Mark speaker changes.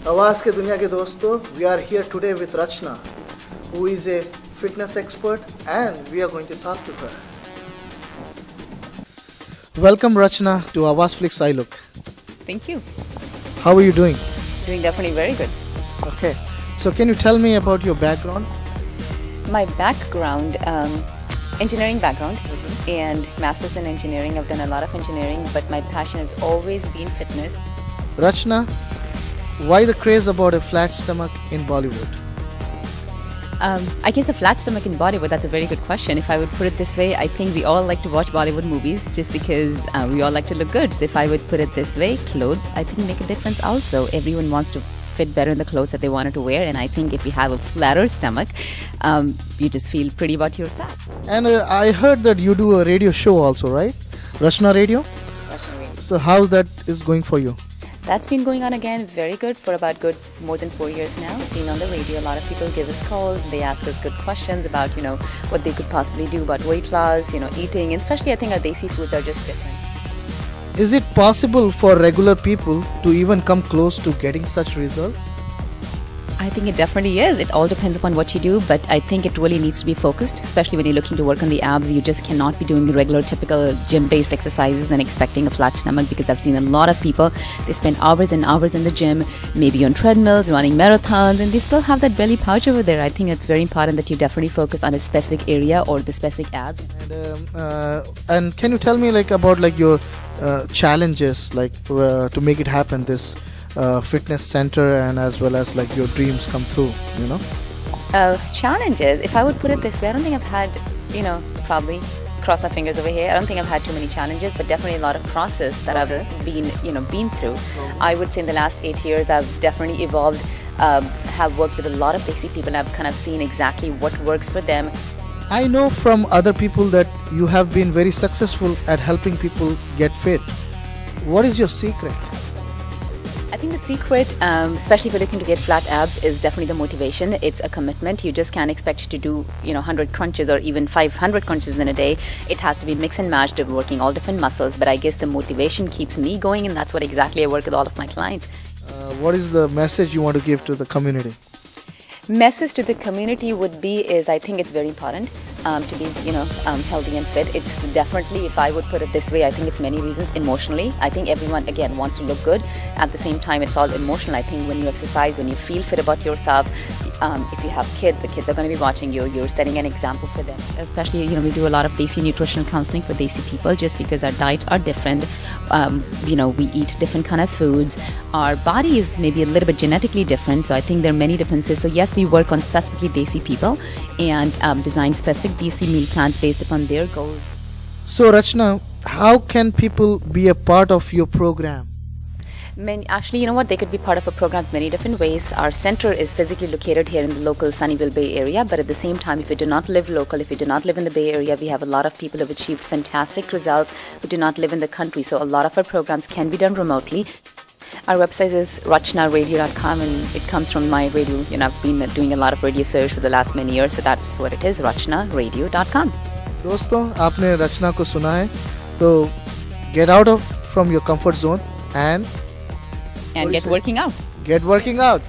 Speaker 1: आवाज के दुनिया के दोस्तों, we are here today with Rachna, who is a fitness expert, and we are going to talk to her. Welcome Rachna to Avaz Flix iLook.
Speaker 2: Thank you.
Speaker 1: How are you doing?
Speaker 2: Doing definitely very good.
Speaker 1: Okay, so can you tell me about your background?
Speaker 2: My background, engineering background, and master's in engineering. I've done a lot of engineering, but my passion has always been fitness.
Speaker 1: Rachna, why the craze about a flat stomach in Bollywood?
Speaker 2: I guess the flat stomach in Bollywood, that's a very good question. If I would put it this way, I think we all like to watch Bollywood movies just because we all like to look good. So if I would put it this way, clothes, I think make a difference also. Everyone wants to fit better in the clothes that they wanted to wear, and I think if you have a flatter stomach, you just feel pretty about yourself.
Speaker 1: And I heard that you do a radio show also, right? Rachna Radio?
Speaker 2: Russian radio.
Speaker 1: So how that is going for you?
Speaker 2: That's been going on again very good for about more than 4 years now. Being on the radio, a lot of people give us calls. They ask us good questions about, what they could possibly do about weight loss, eating. And especially I think our desi foods are just different.
Speaker 1: Is it possible for regular people to even come close to getting such results?
Speaker 2: I think it definitely is. It all depends upon what you do, but I think it really needs to be focused, especially when you're looking to work on the abs. You just cannot be doing the regular, typical gym-based exercises and expecting a flat stomach, because I've seen a lot of people, they spend hours and hours in the gym, maybe on treadmills, running marathons, and they still have that belly pouch over there. I think it's very important that you definitely focus on a specific area or the specific abs.
Speaker 1: And can you tell me about your challenges to make it happen, this fitness center, and as well as your dreams come through,
Speaker 2: Challenges, if I would put it this way, I don't think I've had, probably cross my fingers over here, I don't think I've had too many challenges, but definitely a lot of process that I've been through. I would say in the last 8 years I've definitely evolved, have worked with a lot of desi people, and I've kind of seen exactly what works for them.
Speaker 1: I know from other people that you have been very successful at helping people get fit. What is your secret?
Speaker 2: I think the secret, especially if you're looking to get flat abs, is definitely the motivation. It's a commitment. You just can't expect to do 100 crunches or even 500 crunches in a day. It has to be mix and matched, working all different muscles. But I guess the motivation keeps me going, and that's what exactly I work with all of my clients.
Speaker 1: What is the message you want to give to the community?
Speaker 2: Message to the community would be is I think it's very important to be healthy and fit. It's definitely, if I would put it this way, I think it's many reasons. Emotionally, I think everyone again wants to look good. At the same time, it's all emotional. I think when you exercise, when you feel fit about yourself, if you have kids, the kids are going to be watching you. You're setting an example for them. Especially, we do a lot of desi nutritional counseling for desi people, just because our diets are different. We eat different kind of foods. Our body is maybe a little bit genetically different, so I think there are many differences. So yes, we work on specifically desi people and design specific desi meal plans based upon their goals.
Speaker 1: So Rachna, how can people be a part of your program?
Speaker 2: Actually, you know what? They could be part of a program many different ways. Our center is physically located here in the local Sunnyvale Bay Area, but at the same time, if you do not live local, if you do not live in the Bay Area, we have a lot of people who have achieved fantastic results who do not live in the country. So a lot of our programs can be done remotely. Our website is rachnaradio.com, and it comes from my radio. I've been doing a lot of radio search for the last many years, so that's what it is, rachnaradio.com.
Speaker 1: दोस्तों, आपने रचना को सुना है, तो get out from your comfort zone and
Speaker 2: get working out.
Speaker 1: Get working out.